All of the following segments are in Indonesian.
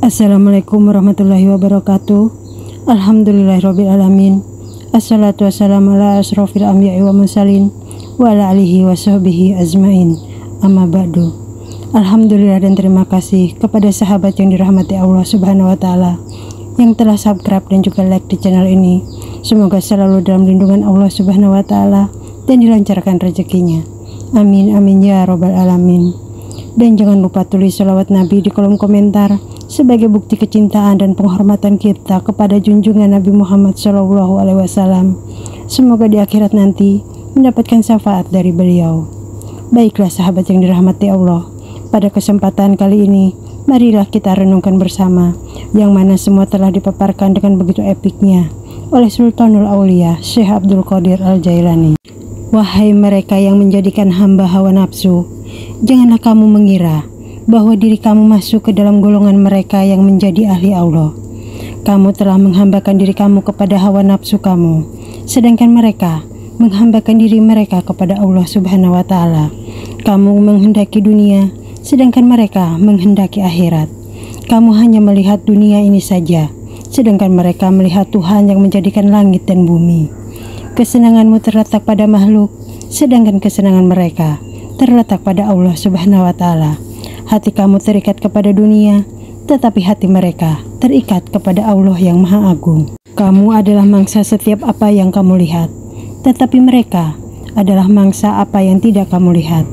Assalamualaikum warahmatullahi wabarakatuh. Alhamdulillahirabbil alamin. Assalatu wassalamu ala asrofil anbiya'i wa mursalin wa ala alihi wa sahbihi ajmain. Amma ba'du. Alhamdulillah dan terima kasih kepada sahabat yang dirahmati Allah Subhanahu wa taala yang telah subscribe dan juga like di channel ini. Semoga selalu dalam lindungan Allah Subhanahu wa taala dan dilancarkan rezekinya. Amin amin ya rabbal alamin. Dan jangan lupa tulis sholawat Nabi di kolom komentar sebagai bukti kecintaan dan penghormatan kita kepada junjungan Nabi Muhammad SAW. Semoga di akhirat nanti mendapatkan syafaat dari beliau. Baiklah sahabat yang dirahmati Allah, pada kesempatan kali ini marilah kita renungkan bersama yang mana semua telah dipaparkan dengan begitu epiknya oleh Sultanul Aulia Syekh Abdul Qadir Al-Jailani. Wahai mereka yang menjadikan hamba hawa nafsu, janganlah kamu mengira bahwa diri kamu masuk ke dalam golongan mereka yang menjadi ahli Allah. Kamu telah menghambakan diri kamu kepada hawa nafsu kamu, sedangkan mereka menghambakan diri mereka kepada Allah Subhanahu wa taala. Kamu menghendaki dunia, sedangkan mereka menghendaki akhirat. Kamu hanya melihat dunia ini saja, sedangkan mereka melihat Tuhan yang menjadikan langit dan bumi. Kesenanganmu terletak pada makhluk, sedangkan kesenangan mereka terletak pada Allah Subhanahu wa taala. Hati kamu terikat kepada dunia, tetapi hati mereka terikat kepada Allah yang Maha Agung. Kamu adalah mangsa setiap apa yang kamu lihat, tetapi mereka adalah mangsa apa yang tidak kamu lihat.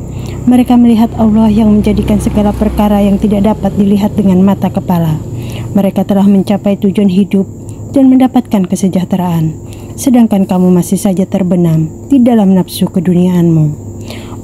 Mereka melihat Allah yang menjadikan segala perkara yang tidak dapat dilihat dengan mata kepala. Mereka telah mencapai tujuan hidup dan mendapatkan kesejahteraan, sedangkan kamu masih saja terbenam di dalam nafsu keduniaanmu.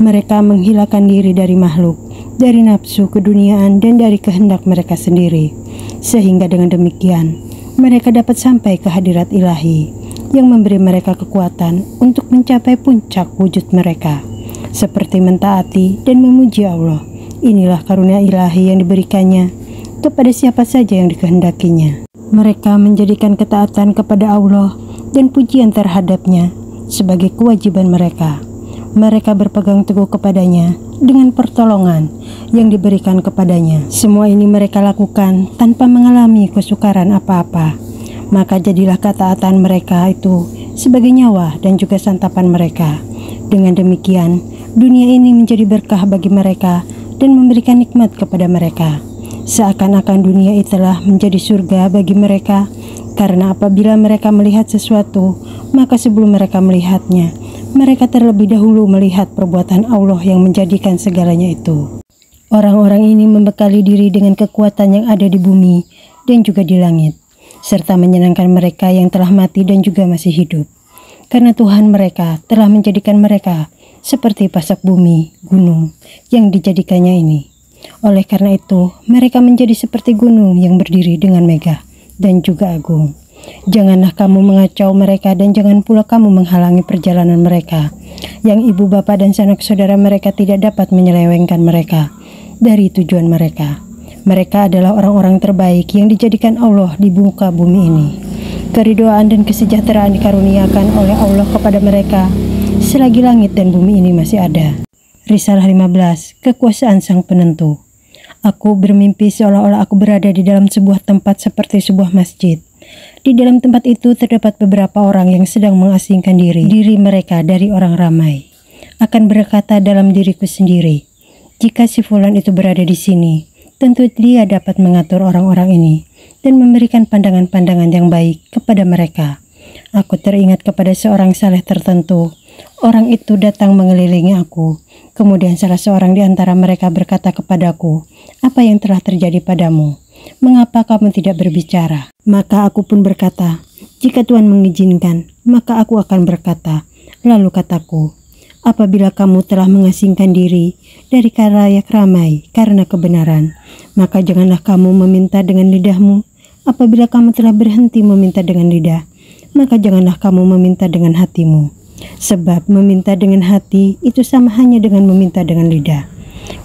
Mereka menghilangkan diri dari makhluk, dari nafsu keduniaan dan dari kehendak mereka sendiri, sehingga dengan demikian mereka dapat sampai ke hadirat ilahi yang memberi mereka kekuatan untuk mencapai puncak wujud mereka, seperti mentaati dan memuji Allah. Inilah karunia ilahi yang diberikannya kepada siapa saja yang dikehendakinya. Mereka menjadikan ketaatan kepada Allah dan pujian terhadapnya sebagai kewajiban mereka. Mereka berpegang teguh kepadanya dengan pertolongan yang diberikan kepadanya. Semua ini mereka lakukan tanpa mengalami kesukaran apa-apa. Maka jadilah ketaatan mereka itu sebagai nyawa dan juga santapan mereka. Dengan demikian, dunia ini menjadi berkah bagi mereka dan memberikan nikmat kepada mereka. Seakan-akan dunia itulah menjadi surga bagi mereka, karena apabila mereka melihat sesuatu, maka sebelum mereka melihatnya, mereka terlebih dahulu melihat perbuatan Allah yang menjadikan segalanya itu. Orang-orang ini membekali diri dengan kekuatan yang ada di bumi dan juga di langit, serta menyenangkan mereka yang telah mati dan juga masih hidup, karena Tuhan mereka telah menjadikan mereka seperti pasak bumi, gunung yang dijadikannya ini. Oleh karena itu, mereka menjadi seperti gunung yang berdiri dengan megah dan juga agung. Janganlah kamu mengacau mereka dan jangan pula kamu menghalangi perjalanan mereka, yang ibu bapa dan sanak saudara mereka tidak dapat menyelewengkan mereka dari tujuan mereka. Mereka adalah orang-orang terbaik yang dijadikan Allah di muka bumi ini. Keridhaan dan kesejahteraan dikaruniakan oleh Allah kepada mereka selagi langit dan bumi ini masih ada. Risalah 15, Kekuasaan Sang Penentu. Aku bermimpi seolah-olah aku berada di dalam sebuah tempat seperti sebuah masjid. Di dalam tempat itu terdapat beberapa orang yang sedang mengasingkan diri mereka dari orang ramai. Akan berkata dalam diriku sendiri, jika si fulan itu berada di sini, tentu dia dapat mengatur orang-orang ini dan memberikan pandangan-pandangan yang baik kepada mereka. Aku teringat kepada seorang saleh tertentu. Orang itu datang mengelilingi aku. Kemudian salah seorang di antara mereka berkata kepadaku, "Apa yang telah terjadi padamu? Mengapa kamu tidak berbicara?" Maka aku pun berkata, "Jika Tuhan mengizinkan, maka aku akan berkata." Lalu kataku, "Apabila kamu telah mengasingkan diri dari khalayak ramai karena kebenaran, maka janganlah kamu meminta dengan lidahmu. Apabila kamu telah berhenti meminta dengan lidah, maka janganlah kamu meminta dengan hatimu. Sebab meminta dengan hati itu sama hanya dengan meminta dengan lidah.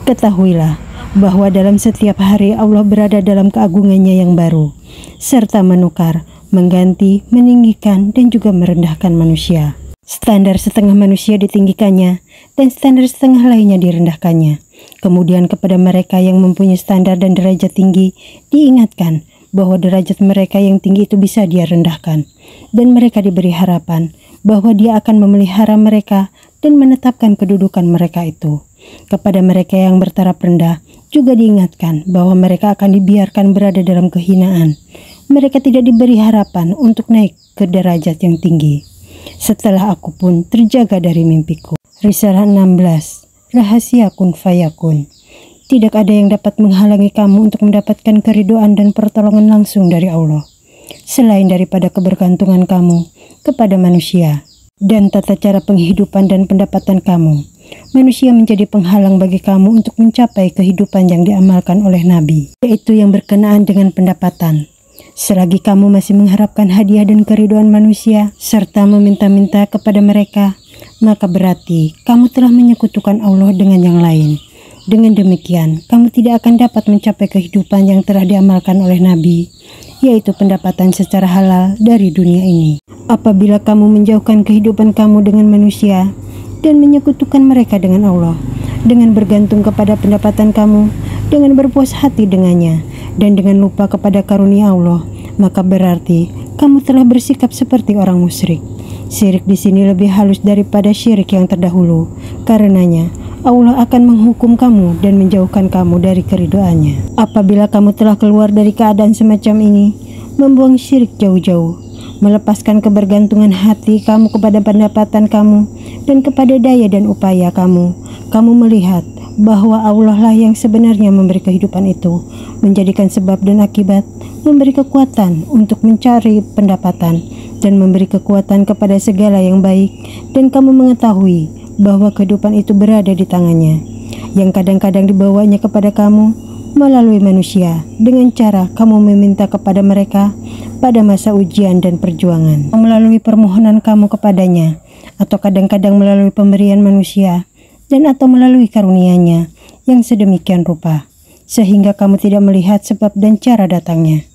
Ketahuilah bahwa dalam setiap hari Allah berada dalam keagungannya yang baru, serta menukar, mengganti, meninggikan, dan juga merendahkan manusia. Standar setengah manusia ditinggikannya, dan standar setengah lainnya direndahkannya. Kemudian kepada mereka yang mempunyai standar dan derajat tinggi, diingatkan bahwa derajat mereka yang tinggi itu bisa Dia rendahkan. Dan mereka diberi harapan bahwa Dia akan memelihara mereka dan menetapkan kedudukan mereka itu. Kepada mereka yang bertaraf rendah, juga diingatkan bahwa mereka akan dibiarkan berada dalam kehinaan. Mereka tidak diberi harapan untuk naik ke derajat yang tinggi. Setelah aku pun terjaga dari mimpiku. Risalah 16. Rahasia kun fayakun. Tidak ada yang dapat menghalangi kamu untuk mendapatkan keridhaan dan pertolongan langsung dari Allah, selain daripada kebergantungan kamu kepada manusia dan tata cara penghidupan dan pendapatan kamu. Manusia menjadi penghalang bagi kamu untuk mencapai kehidupan yang diamalkan oleh Nabi, yaitu yang berkenaan dengan pendapatan. Selagi kamu masih mengharapkan hadiah dan keridhaan manusia, serta meminta-minta kepada mereka, maka berarti kamu telah menyekutukan Allah dengan yang lain. Dengan demikian, kamu tidak akan dapat mencapai kehidupan yang telah diamalkan oleh Nabi, yaitu pendapatan secara halal dari dunia ini. Apabila kamu menjauhkan kehidupan kamu dengan manusia dan menyekutukan mereka dengan Allah, dengan bergantung kepada pendapatan kamu, dengan berpuas hati dengannya, dan dengan lupa kepada karunia Allah, maka berarti kamu telah bersikap seperti orang musyrik. Syirik di sini lebih halus daripada syirik yang terdahulu. Karenanya, Allah akan menghukum kamu dan menjauhkan kamu dari keridhaannya. Apabila kamu telah keluar dari keadaan semacam ini, membuang syirik jauh-jauh, melepaskan kebergantungan hati kamu kepada pendapatan kamu dan kepada daya dan upaya kamu melihat bahwa Allah lah yang sebenarnya memberi kehidupan itu, menjadikan sebab dan akibat, memberi kekuatan untuk mencari pendapatan, dan memberi kekuatan kepada segala yang baik, dan kamu mengetahui bahwa kehidupan itu berada di tangannya, yang kadang-kadang dibawanya kepada kamu melalui manusia, dengan cara kamu meminta kepada mereka pada masa ujian dan perjuangan, melalui permohonan kamu kepadanya, atau kadang-kadang melalui pemberian manusia, dan atau melalui karunia-Nya yang sedemikian rupa, sehingga kamu tidak melihat sebab dan cara datangnya.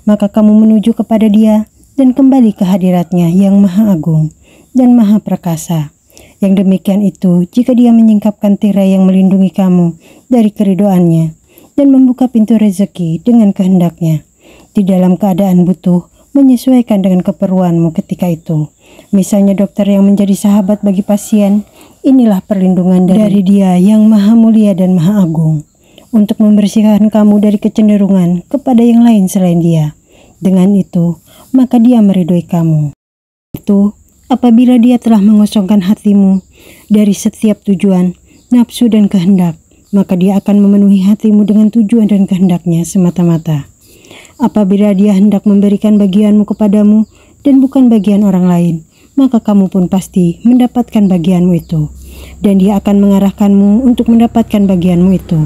Maka kamu menuju kepada Dia dan kembali ke hadirat-Nya yang Maha Agung dan Maha Perkasa. Yang demikian itu jika Dia menyingkapkan tirai yang melindungi kamu dari keridhaan-Nya dan membuka pintu rezeki dengan kehendak-Nya, di dalam keadaan butuh, menyesuaikan dengan keperluanmu ketika itu. Misalnya dokter yang menjadi sahabat bagi pasien, inilah perlindungan dari Dia yang Maha Mulia dan Maha Agung, untuk membersihkan kamu dari kecenderungan kepada yang lain selain Dia. Dengan itu, maka Dia meridhoi kamu. Itu apabila Dia telah mengosongkan hatimu dari setiap tujuan, nafsu dan kehendak, maka Dia akan memenuhi hatimu dengan tujuan dan kehendak-Nya semata-mata. Apabila Dia hendak memberikan bagianmu kepadamu dan bukan bagian orang lain, maka kamu pun pasti mendapatkan bagianmu itu, dan Dia akan mengarahkanmu untuk mendapatkan bagianmu itu.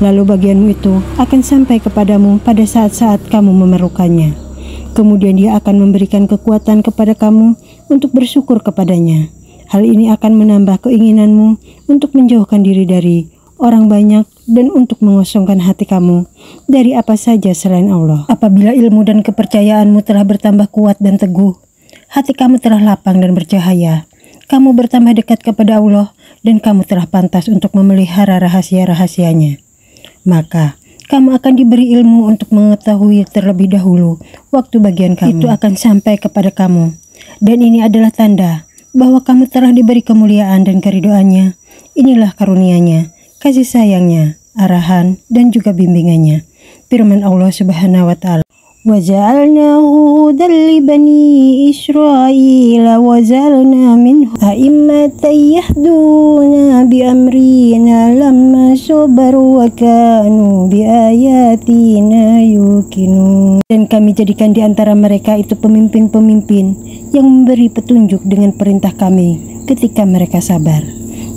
Lalu bagianmu itu akan sampai kepadamu pada saat-saat kamu memerlukannya. Kemudian Dia akan memberikan kekuatan kepada kamu untuk bersyukur kepadanya. Hal ini akan menambah keinginanmu untuk menjauhkan diri dari orang banyak dan untuk mengosongkan hati kamu dari apa saja selain Allah. Apabila ilmu dan kepercayaanmu telah bertambah kuat dan teguh, hati kamu telah lapang dan bercahaya, kamu bertambah dekat kepada Allah, dan kamu telah pantas untuk memelihara rahasia-rahasianya, maka kamu akan diberi ilmu untuk mengetahui terlebih dahulu waktu bagian kamu itu akan sampai kepada kamu. Dan ini adalah tanda bahwa kamu telah diberi kemuliaan dan keridhaannya. Inilah karunia-Nya, kasih sayangnya, arahan, dan juga bimbingannya. Firman Allah Subhanahu wa Ta'ala, وَجَعَلْنَاهُ هُدًى لِبَنِي إِسْرَائِيلَ وَجَعَلْنَا مِنْهُمْ أَئِمَّةً يَهْدُونَ بِأَمْرِنَا لَمَّا صَبَرُوا وَكَانُوا بِآيَاتِنَا يُوقِنُونَ. Dan kami jadikan di antara mereka itu pemimpin-pemimpin yang memberi petunjuk dengan perintah kami ketika mereka sabar,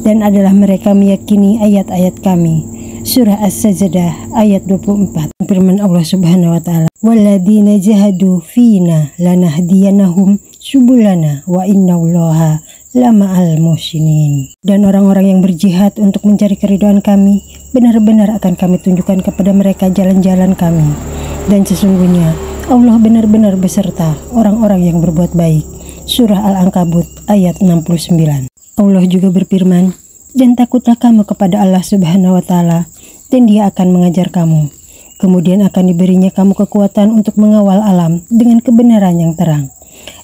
dan adalah mereka meyakini ayat-ayat kami. Surah As-Sajdah ayat 24. Firman Allah Subhanahu wa Ta'ala, "Walladzina jahadu fina lanahdiyanahum subulana wa innallaha lama'al muhsinin." Dan orang-orang yang berjihad untuk mencari keridhaan kami, benar-benar akan kami tunjukkan kepada mereka jalan-jalan kami. Dan sesungguhnya Allah benar-benar beserta orang-orang yang berbuat baik. Surah Al-Ankabut ayat 69. Allah juga berfirman, dan takutlah kamu kepada Allah Subhanahu wa Ta'ala, dan Dia akan mengajar kamu. Kemudian akan diberinya kamu kekuatan untuk mengawal alam dengan kebenaran yang terang,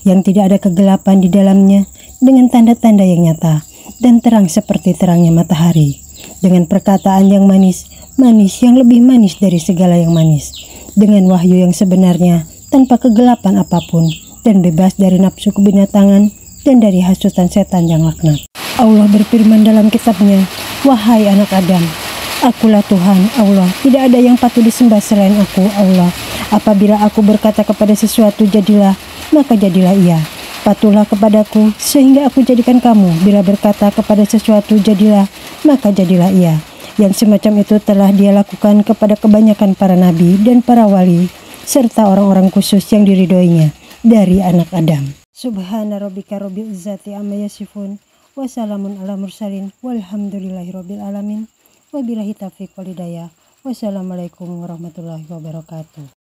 yang tidak ada kegelapan di dalamnya, dengan tanda-tanda yang nyata dan terang seperti terangnya matahari, dengan perkataan yang manis, manis yang lebih manis dari segala yang manis, dengan wahyu yang sebenarnya tanpa kegelapan apapun, dan bebas dari nafsu kebinatangan dan dari hasutan setan yang laknat. Allah berfirman dalam kitabnya, "Wahai anak Adam, Akulah Tuhan Allah, tidak ada yang patut disembah selain Aku, Allah. Apabila Aku berkata kepada sesuatu jadilah, maka jadilah ia. Patuhlah kepadaku, sehingga Aku jadikan kamu. Bila berkata kepada sesuatu jadilah, maka jadilah ia." Yang semacam itu telah Dia lakukan kepada kebanyakan para nabi dan para wali, serta orang-orang khusus yang diridhoinya dari anak Adam. Subhana rabbika rabbil izzati amma yasifun, wassalamun ala mursalin, walhamdulillahi rabbil alamin. Wabillahi taufiq wal hidayah. Wassalamualaikum warahmatullahi wabarakatuh.